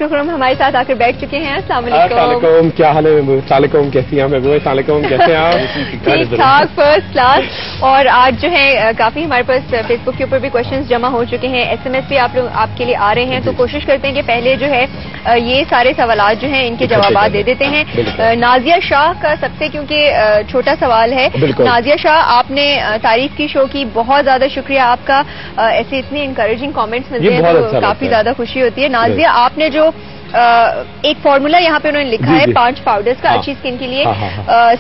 Doctor خرم ہمارے ساتھ آ کر بیٹھ چکے ہیں. السلام علیکم. کیا حال ہے؟ السلام علیکم. کیسی ہیں محبوبہ؟ السلام علیکم. کیسے ہیں آپ؟ ٹھیک ٹھاک فرسٹ کلاس. اور آج جو ہے کافی ہمارے پاس فیس بک کے اوپر بھی کوشچنز جمع ہو چکے ہیں, SMS بھی آپ کے لیے آ رہے ہیں, تو کوشش کرتے ہیں کہ پہلے جو ہے یہ سارے سوالات جو ہیں ان کے جوابات دے دیتے ہیں. نازیہ شاہ کا سب سے کیونکہ چھوٹا سوال ہے. نازیہ شاہ, آپ نے تعریف کی شو کی, بہت زیادہ شکریہ آپ کا. ایسے اتنے انکریجنگ کامنٹس ملتے ہیں تو کافی زیادہ خوشی ہوتی ہے. نازیہ, آپ نے جو ایک فارمولا یہاں پہ انہوں نے لکھا ہے 5 پاؤڈرز کا اچھی اسکن کے لیے,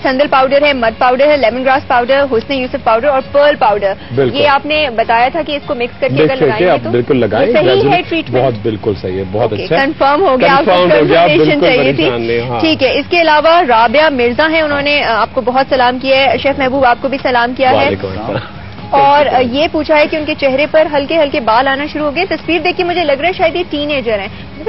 سندل پاؤڈر ہے, مڈ پاؤڈر ہے, لیمن گراس پاؤڈر, حسن یوسف پاؤڈر اور پرل پاؤڈر, یہ آپ نے بتایا تھا کہ اس کو مکس کر کے اگر لگائیں تو بالکل لگائیں. صحیح ہے ٹریٹمنٹ؟ بہت بالکل صحیح ہے, بہت اچھا, کنفرم ہو گیا, آپ کو کنفرمیشن چاہیے تھی. ٹھیک ہے. اس کے علاوہ رابعہ مرزا ہیں, انہوں نے آپ کو بہت سلام کیا ہے. شیف محبوب آپ کو بھی سلام کیا ہے, اور یہ پوچھا ہے کہ ان کے چہرے پر ہلکے ہلکے بال آنا شروع ہو گئے. تصویر دیکھ کے مجھے لگ رہا ہے شاید یہ ٹین ایجر ہیں.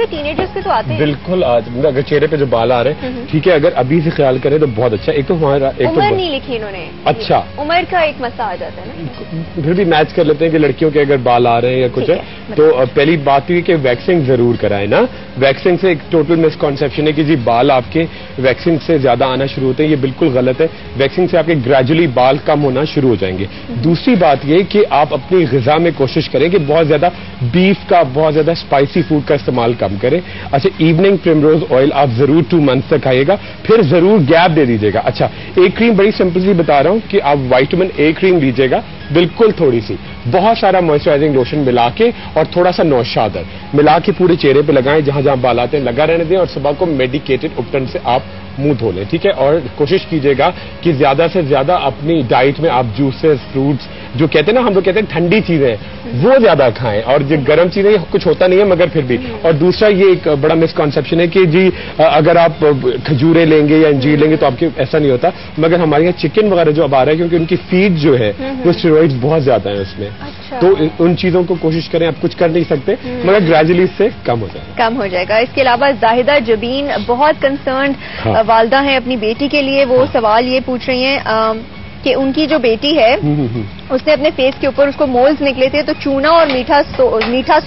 ٹین ایجرز کے تو آتے ہیں بالکل. اگر چہرے پہ جو بال آ رہے ہیں, ٹھیک ہے, اگر ابھی سے خیال کریں تو بہت اچھا. ایک تو ہمارا عمر نہیں لکھی انہوں نے. اچھا, عمر کا ایک مسئلہ آ جاتا ہے نا, پھر بھی میچ کر لیتے ہیں کہ لڑکیوں کے اگر بال آ رہے ہیں یا کچھ ہے تو پہلی بات یہ کہ ویکسنگ ضرور کرائیں نا. ویکسنگ سے ایک ٹوٹل مسکنسیپشن ہے کہ جی بال آپ کے ویکسنگ سے زیادہ آنا شروع ہوتے ہیں, یہ بالکل غلط ہے. ویکسنگ سے آپ کے گریجولی بال کم ہونا شروع ہو جائیں گے. دوسری بات یہ کہ آپ اپنی غذا میں کوشش کریں کہ بہت زیادہ بیف کا, بہت زیادہ اسپائسی فوڈ کا استعمال کم کریں. اچھا, ایوننگ پرمروز آئل آپ ضرور 2 منتھ تک کھائیے گا, پھر ضرور گیپ دے دیجیے گا. اچھا, ایک کریم بڑی سمپل بتا رہا ہوں کہ آپ وائٹامن اے کریم لیجیے گا, بالکل تھوڑی سی, بہت سارا موئسچرائزنگ لوشن ملا کے اور تھوڑا سا نوشادر ملا کے پورے چہرے پہ لگائیں, جہاں جہاں بال آتے ہیں لگا رہنے دیں, اور صبح کو میڈیکیٹڈ اپٹن سے آپ منہ دھو لیں. ٹھیک ہے, اور کوشش کیجیے گا کہ زیادہ سے زیادہ اپنی ڈائٹ میں آپ جوسز, فروٹس, جو کہتے ہیں نا, ہم لوگ کہتے ہیں ٹھنڈی چیزیں, وہ زیادہ کھائیں, اور جو گرم چیزیں کچھ ہوتا نہیں ہے مگر پھر بھی. اور دوسرا یہ ایک بڑا مسکنسیپشن ہے کہ جی اگر آپ کھجورے لیں گے یا انجیر لیں گے تو آپ کے ایسا نہیں ہوتا, مگر ہمارے یہاں چکن وغیرہ جو اب آ رہا ہے کیونکہ ان کی فیڈ جو ہے وہ اسٹیرائڈز بہت زیادہ ہیں اس میں, تو ان چیزوں کو کوشش کریں. آپ کچھ کر نہیں سکتے مگر گریجولی اس سے کم ہو جائے گا. اس کے علاوہ زاہدہ جبین بہت کنسرنڈ والدہ ہیں اپنی بیٹی کے لیے. وہ سوال یہ پوچھ رہی ہیں کہ ان کی جو بیٹی ہے اس نے اپنے فیس کے اوپر, اس کو مولز نکلے تھے, تو چونا اور میٹھا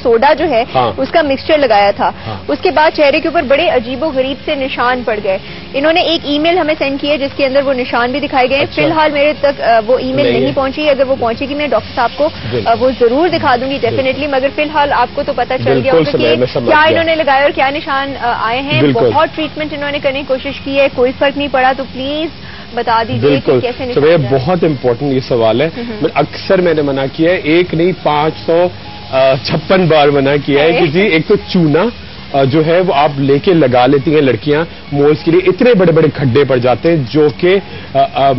سوڈا جو ہے اس کا مکسچر لگایا تھا. اس کے بعد چہرے کے اوپر بڑے عجیب و غریب سے نشان پڑ گئے. انہوں نے ایک ای میل ہمیں سینڈ کی ہے جس کے اندر وہ نشان بھی دکھائے گئے. فی الحال میرے تک وہ ای میل نہیں پہنچی. اگر وہ پہنچے گی میں ڈاکٹر صاحب کو وہ ضرور دکھا دوں گی ڈیفینیٹلی, مگر فی الحال آپ کو تو پتہ چل گیا ہوگا کہ کیا انہوں نے لگایا اور کیا نشان آئے ہیں. بہت ٹریٹمنٹ انہوں نے کرنے کی کوشش کی ہے, کوئی فرق نہیں پڑا. تو پلیز بتا دیجیے کہ کیسے نشان. بہت امپورٹنٹ یہ سوال ہے. اکثر میں نے منع کیا ہے, ایک نہیں 556 بار منع کیا ہے کہ جی ایک تو چونا جو ہے وہ آپ لے کے لگا لیتی ہیں لڑکیاں مولز کے لیے, اتنے بڑے بڑے کھڈے پڑ جاتے ہیں جو کہ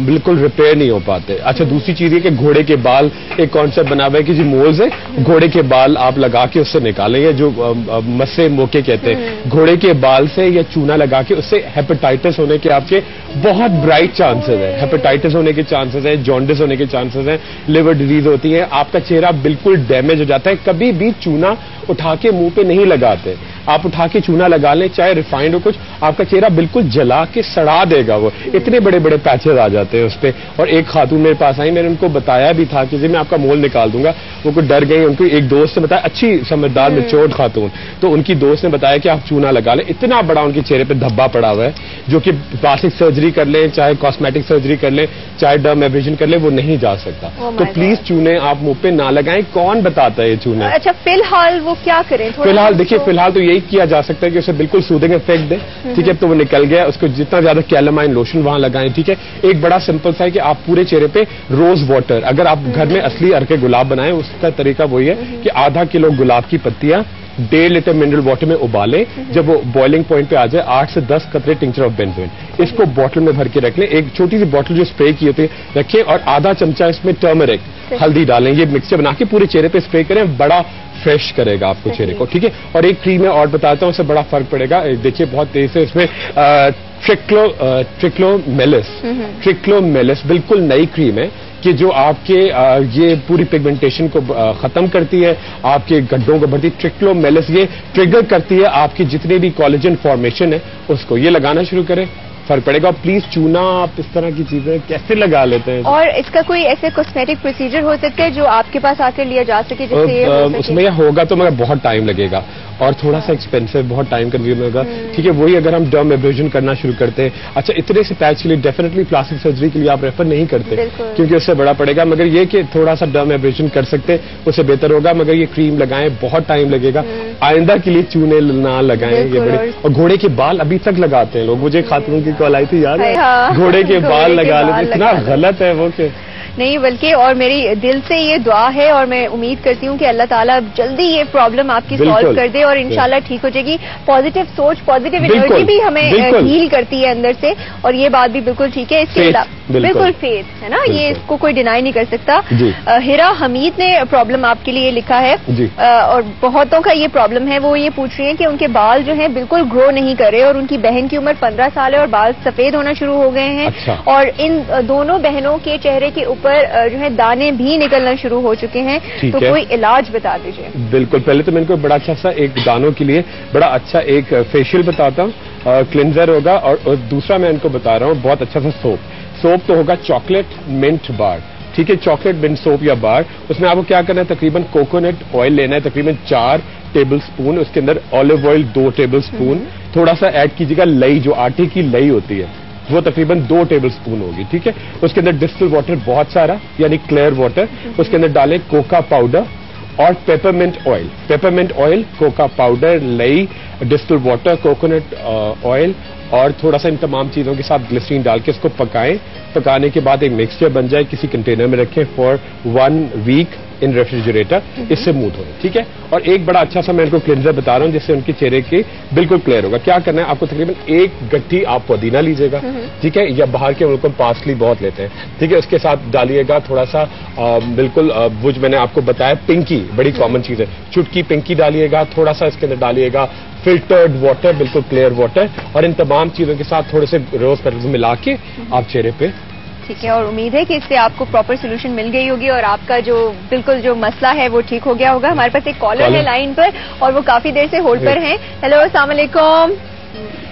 بالکل ریپیئر نہیں ہو پاتے. اچھا, دوسری چیز یہ کہ گھوڑے کے بال, ایک کانسیپٹ بنا ہوا ہے کہ جی مولز ہے, گھوڑے کے بال آپ لگا کے اس سے نکالیں گے, جو مسے موقع کہتے ہیں, گھوڑے کے بال سے یا چونا لگا کے اس سے ہیپاٹائٹس ہونے کے آپ کے بہت برائٹ چانسز ہیں. ہیپاٹائٹس ہونے کے چانسز ہیں, جانڈس ہونے کے چانسز ہیں, لیور ڈیزیز ہوتی ہے, آپ کا چہرہ بالکل ڈیمیج ہو جاتا ہے. کبھی بھی چونا اٹھا کے منہ پہ نہیں لگاتے. آپ اٹھا کے چونا لگا لیں, چاہے ریفائنڈ ہو کچھ, آپ کا چہرہ بالکل جلا کے سڑا دے گا. وہ اتنے بڑے بڑے پیچز آ جاتے ہیں اس پہ. اور ایک خاتون میرے پاس آئی, میں نے ان کو بتایا بھی تھا کہ جی میں آپ کا مول نکال دوں گا. وہ کوئی ڈر گئی. ان کو ایک دوست نے بتایا, اچھی سمجھدار میچورڈ خاتون, تو ان کی دوست نے بتایا کہ آپ چونا لگا لیں. اتنا بڑا ان کے چہرے پہ دھبا پڑا ہوا ہے, جو کہ پلاسٹک سرجری کر لیں, چاہے کاسمیٹک سرجری کر لیں, چاہے ڈرم ایبریشن کر لیں, وہ نہیں جا سکتا. تو پلیز چونے آپ منہ پہ نہ لگائیں. کون بتاتا ہے یہ چونے؟ اچھا, فی الحال وہ کیا کریں؟ فی الحال دیکھیے, فی الحال تو یہی کیا جا سکتا ہے کہ اسے بالکل سودنگ افیکٹ دیں. ٹھیک ہے, تو وہ نکل گیا, اس کو جتنا زیادہ کیلامائن لوشن وہاں لگائیں. ٹھیک ہے, ایک بڑا سمپل سا ہے کہ آپ پورے چہرے پہ روز واٹر, اگر آپ گھر میں اصلی ارکے گلاب بنائیں, اس کا طریقہ وہی ہے کہ آدھا کلو گلاب کی پتیاں 1.5 لیٹر منرل واٹر میں ابالیں. جب وہ بوائلنگ پوائنٹ پہ آ جائے, 8 سے 10 قطرے ٹنکچر آف بینزوئن, اس کو بوٹل میں بھر کے رکھ لیں. ایک چھوٹی سی بوٹل جو اسپرے کی ہوتی ہے رکھیں, اور آدھا چمچہ اس میں ٹرمرک ہلدی ڈالیں. یہ مکسچر بنا کے پورے چہرے پہ اسپرے کریں, بڑا فریش کرے گا آپ کو چہرے کو. ٹھیک ہے, اور ایک کریم میں اور بتاتا ہوں, اس سے بڑا فرق پڑے گا. دیکھیے بہت تیز سے اس میں ٹرکلومیلس بالکل نئی کریم ہے کہ جو آپ کے یہ پوری پیگمنٹیشن کو ختم کرتی ہے, آپ کے گڈھوں کو بھرتی. ٹرکلومیلس یہ ٹریگر کرتی ہے آپ کی جتنے بھی کولیجن فارمیشن ہے اس کو. یہ لگانا شروع کریں, فرق پڑے گا. اور پلیز چونا آپ اس طرح کی چیزیں کیسے لگا لیتے ہیں؟ اور اس کا کوئی ایسے کاسمیٹک پروسیجر ہو سکتا ہے جو آپ کے پاس آ کر لیا جا سکے جس سے اس میں یہ ہوگا تو مگر بہت ٹائم لگے گا اور تھوڑا سا ایکسپینسو, بہت ٹائم کنزیوم ہوگا. ٹھیک ہے, وہی اگر ہم ڈرم ایبریشن کرنا شروع کرتے ہیں, اچھا اتنے سے پیچ کے لیے ڈیفینیٹلی پلاسٹک سرجری کے لیے آپ ریفر نہیں کرتے کیونکہ اس سے بڑا پڑے گا, مگر یہ کہ تھوڑا سا ڈرم ایبریشن کر سکتے اس سے بہتر ہوگا. مگر یہ کریم لگائیں, بہت ٹائم لگے گا. آئندہ کے لیے چونے نہ لگائیں یہ بڑے. اور گھوڑے کے بال ابھی تک لگاتے ہیں لوگ, مجھے خاتون کی کال آئی تھی یاد ہے, گھوڑے کے بال لگا لیتے, اتنا غلط ہے وہ کہ نہیں. بلکہ اور میری دل سے یہ دعا ہے اور میں امید کرتی ہوں کہ اللہ تعالیٰ جلدی یہ پرابلم آپ کی سالو کر دے اور انشاءاللہ ٹھیک ہو جائے گی. پازیٹیو سوچ, پازیٹیو انرجی بھی ہمیں ہیل کرتی ہے اندر سے, اور یہ بات بھی بالکل ٹھیک ہے. اس کے بالکل فیتھ ہے نا, یہ اس کو کوئی ڈینائی نہیں کر سکتا. ہیرا حمید نے پرابلم آپ کے لیے لکھا ہے اور بہتوں کا یہ پرابلم ہے. وہ یہ پوچھ رہی ہیں کہ ان کے بال جو ہیں بالکل گرو نہیں کر رہے اور ان کی بہن کی عمر 15 سال ہے اور بال سفید ہونا شروع ہو گئے ہیں. اور ان دونوں بہنوں کے چہرے کے اوپر جو ہے دانے بھی نکلنا شروع ہو چکے ہیں. تو کوئی علاج بتا دیجیے. بالکل, پہلے تو میں ان کو بڑا اچھا سا ایک دانوں کے لیے بڑا اچھا ایک فیشیل بتاتا ہوں, کلینزر ہوگا. اور دوسرا میں ان کو بتا رہا ہوں بہت اچھا سا سوپ تو ہوگا چاکلیٹ منٹ بار. ٹھیک ہے, چاکلیٹ منٹ سوپ یا بار. اس میں آپ کو کیا کرنا ہے, تقریباً کوکونٹ آئل لینا ہے تقریباً 4 ٹیبل سپون. اس کے اندر آلیو آئل 2 ٹیبل سپون. تھوڑا سا ایڈ کیجیے گا لئی, جو آٹے کی لئی ہوتی ہے وہ تقریباً 2 ٹیبل سپون ہوگی. ٹھیک ہے, اس کے اندر ڈسٹل واٹر بہت سارا یعنی کلیئر واٹر. اس کے اندر ڈالیں کوکا پاؤڈر اور peppermint oil. Peppermint oil, Coca powder, لئی, ڈسٹل واٹر, کوکونٹ آئل اور تھوڑا سا ان تمام چیزوں کے ساتھ گلیسرین ڈال کے اس کو پکائیں. پکانے کے بعد ایک مکسچر بن جائے, کسی کنٹینر میں رکھیں فار 1 ویک ان ریفریجریٹر. اس سے موو ہوئے. ٹھیک ہے, اور ایک بڑا اچھا سا میں ان کو کلینزر بتا رہا ہوں جس سے ان کے چہرے کی بالکل کلیئر ہوگا. کیا کرنا ہے آپ کو, تقریباً 1 گٹھی آپ پودینہ لیجیے گا. ٹھیک ہے, یا باہر کے ملکوں میں پارسلی بہت لیتے ہیں. ٹھیک ہے, اس کے ساتھ ڈالیے گا تھوڑا سا بالکل وہ جو میں نے آپ کو بتایا پنکی, بڑی کامن چیز ہے, چٹکی پنکی ڈالیے گا. تھوڑا سا اس کے اندر ڈالیے گا فلٹرڈ واٹر, بالکل کلیئر واٹر. اور ان تمام چیزوں کے ساتھ تھوڑے سے روز پیٹلز ملا کے آپ چہرے پہ. ٹھیک ہے, اور امید ہے کہ اس سے آپ کو پراپر سولوشن مل گئی ہوگی اور آپ کا جو بالکل جو مسئلہ ہے وہ ٹھیک ہو گیا ہوگا. ہمارے پاس ایک کالر ہے لائن پر اور وہ کافی دیر سے ہولڈ پر ہیں. ہیلو, السلام علیکم.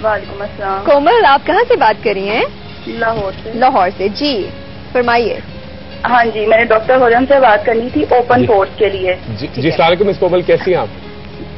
وعلیکم السلام. کومل, آپ کہاں سے بات کر رہی ہیں؟ لاہور سے. لاہور سے, جی فرمائیے. ہاں جی, میں نے ڈاکٹر ہوجن سے بات کرنی تھی اوپن پورس کے لیے. جی السلام علیکم مس کومل, کیسی ہیں آپ؟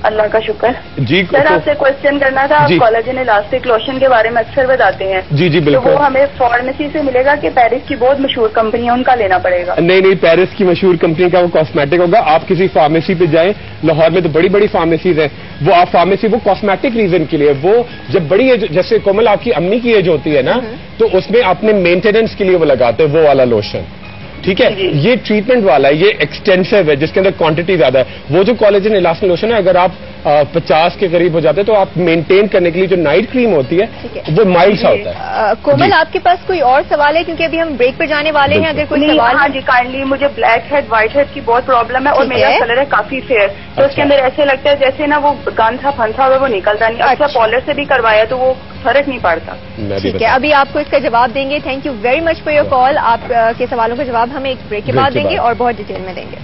اللہ کا شکر. جی سر, آپ سے کوشچن کرنا تھا. آپ کولاجن الاسٹک لوشن کے بارے میں اکثر بتاتے ہیں. جی جی بالکل. تو وہ ہمیں فارمیسی سے ملے گا کہ پیرس کی بہت مشہور کمپنی ہے ان کا لینا پڑے گا؟ نہیں, پیرس کی مشہور کمپنی کا وہ کاسمیٹک ہوگا. آپ کسی فارمیسی پہ جائیں, لاہور میں تو بڑی بڑی فارمیسیز ہیں. وہ آپ فارمیسی وہ کاسمیٹک ریزن کے لیے, وہ جب بڑی ایج, جیسے کومل آپ کی امی کی ایج ہوتی ہے نا, تو اس میں اپنے مینٹیننس کے لیے وہ لگاتے ہیں وہ والا لوشن. ٹھیک ہے, یہ ٹریٹمنٹ والا ہے, یہ ایکسٹینسو ہے جس کے اندر کوانٹٹی زیادہ ہے. وہ جو کولاجن الاسٹک لوشن ہے, اگر آپ 50 کے قریب ہو جاتے ہیں تو آپ مینٹین کرنے کے لیے جو نائٹ کریم ہوتی ہے وہ مائلڈ سا ہوتا ہے. کومل, آپ کے پاس کوئی اور سوال ہے کیونکہ ابھی ہم بریک پہ جانے والے ہیں. اگر کوئی سوال. ہاں جی, کائنڈلی. مجھے بلیک ہیڈ وائٹ ہیڈ کی بہت پرابلم ہے اور میرا کلر ہے کافی فیئر, تو اس کے اندر ایسے لگتا ہے جیسے نا وہ گاندھا پھنسا ہوا وہ نکلتا نہیں. اچھا, پالر سے بھی کروایا تو وہ فرق نہیں پڑتا. ٹھیک ہے, ابھی آپ کو اس کا جواب دیں گے. Thank you very much for your call. آپ کے سوالوں کا جواب ہمیں ایک بریک کے بعد دیں گے اور بہت ڈیٹیل میں دیں گے.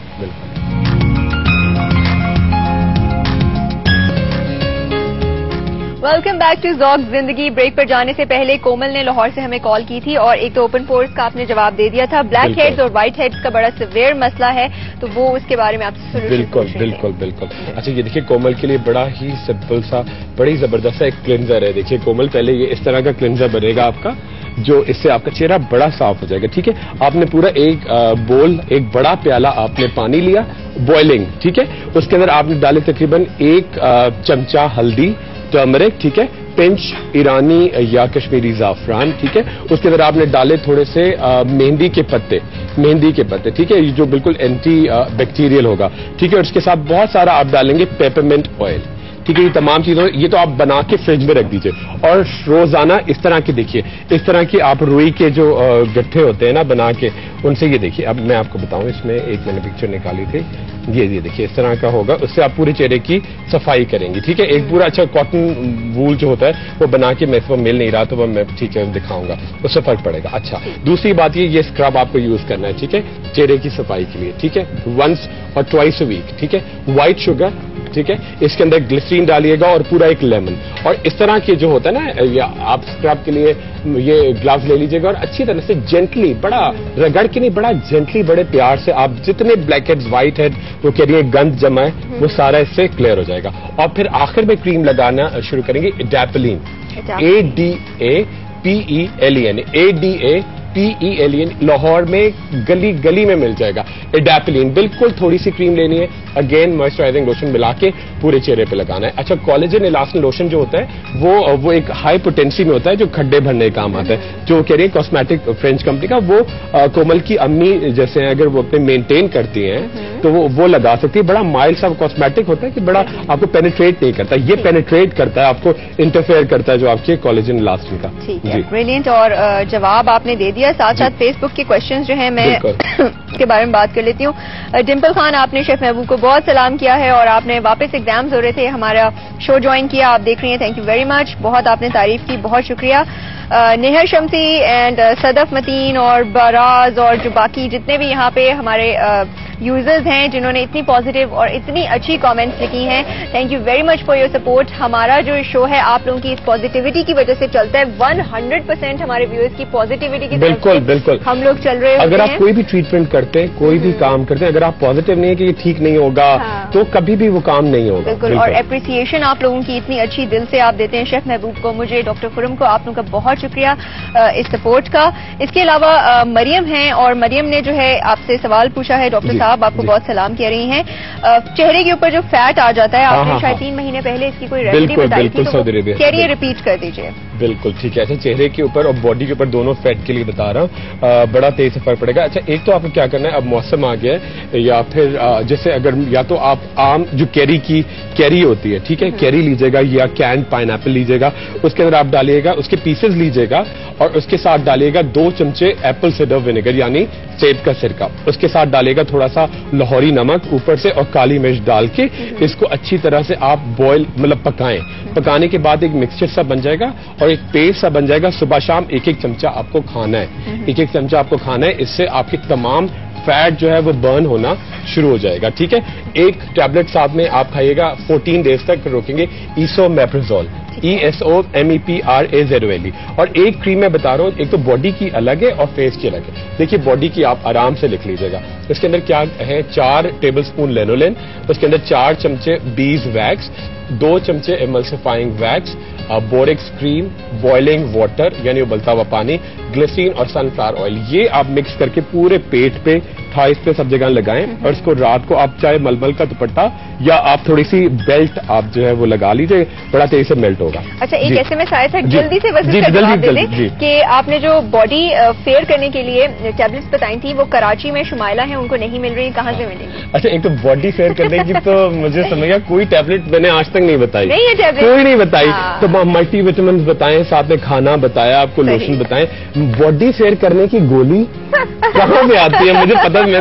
ویلکم بیک ٹو ذوق زندگی. بریک پر جانے سے پہلے کومل نے لاہور سے ہمیں کال کی تھی اور ایک تو اوپن پورس کا آپ نے جواب دے دیا تھا. بلیک ہیڈز اور وائٹ ہیڈز کا بڑا سیویئر مسئلہ ہے, تو وہ اس کے بارے میں آپ سے بالکل. اچھا, یہ دیکھیے کومل کے لیے بڑا ہی سمپل سا, بڑی زبردست سا ایک کلینزر ہے. دیکھیے کومل, پہلے یہ اس طرح کا کلینزر بنے گا آپ کا, جو اس سے آپ کا چہرہ بڑا صاف ہو جائے گا. ٹھیک ہے, آپ نے پورا ایک بول, ایک بڑا پیالہ آپ نے پانی لیا بوائلنگ. ٹھیک ہے, اس کے اندر آپ نے ڈالے تقریباً 1 چمچہ ہلدی, ٹرمرک. ٹھیک ہے, پنچ ایرانی یا کشمیری زعفران. ٹھیک ہے, اس کے اندر آپ نے ڈالے تھوڑے سے مہندی کے پتے. ٹھیک ہے, جو بالکل اینٹی بیکٹیریل ہوگا. ٹھیک ہے, اور اس کے ساتھ بہت سارا آپ ڈالیں گے پیپرمنٹ آئل. ٹھیک ہے, یہ تمام چیزیں یہ تو آپ بنا کے فریج میں رکھ دیجئے. اور روزانہ اس طرح کے دیکھیے, اس طرح کے آپ روئی کے جو گٹھے ہوتے ہیں نا بنا کے, ان سے یہ دیکھیے. اب میں آپ کو بتاؤں, اس میں ایک میں نے پکچر نکالی تھی, یہ دیکھیے اس طرح کا ہوگا. اس سے آپ پورے چہرے کی صفائی کریں گے. ٹھیک ہے, ایک پورا اچھا کاٹن وول جو ہوتا ہے وہ بنا کے, میں اس وقت مل نہیں رہا تو وہ میں ٹھیک ہے دکھاؤں گا, اس سے فرق پڑے گا. اچھا, دوسری بات یہ اسکرب آپ کو یوز کرنا ہے. ٹھیک ہے, چہرے کی صفائی کے لیے. ٹھیک ہے, ونس اور ٹوائس اے ویک. ٹھیک ہے, وائٹ شوگر ٹھیک ہے. اس کے اندر گلیسرین ڈالیے گا اور پورا ایک لیمن, اور اس طرح کے جو ہوتا ہے نا, آپ اسکرب کے لیے یہ گلوز لے لیجیے گا اور اچھی طرح سے جینٹلی, بڑا رگڑ کے نہیں, بڑا جینٹلی, بڑے پیار سے آپ جتنے بلیک ہیڈ وائٹ ہیڈ وہ کہہ رہی ہے گند جمع ہے وہ سارا اس سے کلیئر ہو جائے گا. اور پھر آخر میں کریم لگانا شروع کریں گے ایڈیپلین, ADAPELEN, ADAPELEN, لاہور میں گلی گلی میں مل جائے گا ایڈیپلین. بالکل تھوڑی سی کریم لینی ہے, اگین موئسچرائزنگ لوشن ملا کے پورے چہرے پہ لگانا ہے. اچھا, کولیجن الاسٹن لوشن جو ہوتا ہے وہ ایک ہائی پوٹینسی میں ہوتا ہے جو کھڈے بھرنے کا کام آتا ہے, جو کہہ رہی ہے کاسمیٹک فرینچ کمپنی کا, وہ کومل کی امی جیسے اگر وہ اپنے مینٹین کرتی ہیں تو وہ لگا سکتی ہے. بڑا مائلڈ سا کاسمیٹک ہوتا ہے کہ بڑا آپ کو پینیٹریٹ نہیں کرتا, یہ پینیٹریٹ کرتا ہے, آپ کو انٹرفیئر کرتا ہے جو آپ کے کولیجن الاسٹن کا. ٹھیک ہے, بریلینٹ. اور جواب آپ نے دے دیا, ساتھ ساتھ فیس بک کے کوشچنز جو ہیں میں اس کے بارے میں بات کر لیتی ہوں. ڈمپل خان, آپ نے شیف محبوب کو بہت سلام کیا ہے اور آپ نے واپس ایگزامز ہو رہے تھے, ہمارا شو جوائن کیا, آپ دیکھ رہی ہیں, تھینک یو ویری مچ, بہت آپ نے تعریف کی, بہت شکریہ. نہر شمسی اینڈ صدف متین اور باراز اور جو باقی جتنے بھی یہاں پہ ہمارے یوزرز ہیں جنہوں نے اتنی پازیٹیو اور اتنی اچھی کامنٹس لکھی ہیں, thank you very much for your support. ہمارا جو شو ہے آپ لوگوں کی اس پازیٹیوٹی کی وجہ سے چلتا ہے. 100% ہمارے ویورز کی پازیٹیوٹی کی بالکل بالکل ہم لوگ چل رہے ہیں. اگر آپ کوئی بھی ٹریٹمنٹ کرتے ہیں, کوئی بھی کام کرتے ہیں, اگر آپ پازیٹیو نہیں ہے کہ یہ ٹھیک نہیں ہوگا تو کبھی بھی وہ کام نہیں ہوگا. بالکل, اور اپریسیشن آپ لوگوں کی اتنی اچھی دل سے آپ دیتے ہیں شیف محبوب کو, مجھے, ڈاکٹر خرم کو, آپ لوگوں کا بہت شکریہ اس سپورٹ کا. اس کے علاوہ مریم ہیں, اور مریم نے جو ہے آپ سے سوال پوچھا ہے. ڈاکٹر صاحب آپ کو بہت سلام کہہ رہی ہیں. چہرے کے اوپر جو فیٹ آ جاتا ہے, آپ نے شاید 3 مہینے پہلے اس کی کوئی ریمیڈی بتائی تھی, تو کہہ رہی ہے ریپیٹ کر دیجیے. بالکل ٹھیک ہے. اچھا, چہرے کے اوپر اور باڈی کے اوپر دونوں فیٹ کے لیے بتا رہا ہوں, بڑا تیز سے فرق پڑے گا. اچھا, ایک تو آپ کو کیا کرنا ہے, اب موسم آ گیا ہے, یا پھر جیسے اگر یا تو آپ عام جو کیری ہوتی ہے, ٹھیک ہے, کیری لیجیے گا یا کینڈ پائن ایپل لیجیے گا, اس کے اندر آپ ڈالیے گا, اس کے پیسز لیجیے گا اور اس کے ساتھ ڈالیے گا 2 چمچے ایپل سیڈر ونیگر یعنی سیب کا سرکہ, اس کے ساتھ ڈالے گا تھوڑا سا لاہوری نمک اوپر سے اور کالی مرچ ڈال کے اس کو اچھی طرح سے آپ بوائل مطلب پکائیں. پکانے کے بعد ایک مکسچر سا بن جائے گا اور ایک پیسٹ سا بن جائے گا. صبح شام 1-1 چمچہ آپ کو کھانا ہے, 1-1 چمچہ آپ کو کھانا ہے. اس سے آپ کی تمام فیٹ جو ہے وہ برن ہونا شروع ہو جائے گا. ٹھیک ہے, ایک ٹیبلٹ ساتھ میں آپ کھائیے گا, 14 ڈیز تک روکیں گے, ایسومیپرزول, ESOMEPRAZOLE. اور ایک کریم میں بتا رہا ہوں, ایک تو باڈی کی الگ ہے اور فیس کی الگ ہے. دیکھیے, باڈی کی آپ آرام سے لکھ لیجیے گا. اس کے اندر کیا ہے, 4 ٹیبل اسپون لینولین, اس کے اندر 4 چمچے بیز ویکس, 2 چمچے ایملسیفائنگ ویکس, بوریکس کریم, بوائلنگ واٹر یعنی ابلتا ہوا پانی, گلیسرین اور سن فلاور آئل. یہ آپ مکس کر کے پورے پیٹ پہ, تھائس پہ, سب جگہ لگائیں اور اس کو رات کو آپ چاہے ململ کا دوپٹہ یا آپ تھوڑی سی بیلٹ آپ جو ہے وہ لگا لیجیے, بڑا تیزی سے میلٹ ہوگا. اچھا, ایک ایسے میں آیا تھا, جلدی سے بس اس کا جواب دے دیں کہ آپ نے جو باڈی فیئر کرنے کے لیے ٹیبلٹس بتائی تھی وہ کراچی میں شمائلہ ہیں, ان کو نہیں مل رہی, کہاں سے ملیں گی؟ اچھا, ایک تو باڈی فیئر کرنے کی تو مجھے سمجھ گیا کوئی ٹیبلٹ میں نے آج تک نہیں بتائی, کوئی نہیں بتائی. تو ملٹی وٹامنس بتائیں, ساتھ میں کھانا بتایا, آپ کو لوشن بتائیں. باڈی فیئر کرنے کی گولی کہاں سے آتی ہے مجھے پتا, میں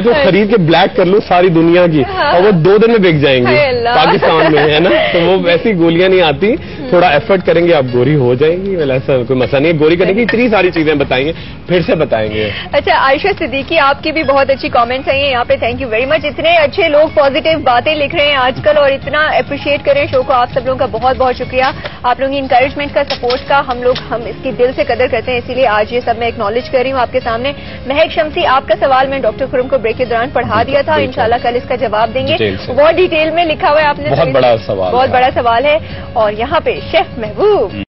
تو خرید کے بلیک کر لوں ساری دنیا کی اور وہ 2 دن میں بک جائیں گے پاکستان میں, ہے نا. تو وہ ویسی گولیاں نہیں آتی, تھوڑا ایفرٹ کریں گے آپ گوری ہو جائیں گی. ایسا کوئی مسئلہ نہیں ہے, گوری کرنے کی اتنی ساری چیزیں بتائیں گے, پھر سے بتائیں گے. اچھا, عائشہ صدیقی, آپ کی بھی بہت اچھی کامنٹس آئی ہیں یہاں پہ, تھینک یو ویری مچ. اتنے اچھے لوگ پازیٹیو باتیں لکھ رہے ہیں آج کل اور اتنا اپریشیٹ کریں شو کو, آپ سب لوگوں کا بہت بہت شکریہ. آپ لوگوں کی انکریجمنٹ کا, سپورٹ کا ہم اس کی دل سے قدر کرتے ہیں, اسی لیے آج یہ سب میں ایکنالج کر رہی ہوں آپ کے سامنے. مہک شمسی, آپ کا سوال میں ڈاکٹر خرم کو بریک کے دوران پڑھا دیا تھا, انشاءاللہ کل اس کا جواب دیں گے. بہت ڈیٹیل میں لکھا ہوا ہے آپ نے, بہت بڑا سوال ہے. اور یہاں پہ شیف محبوب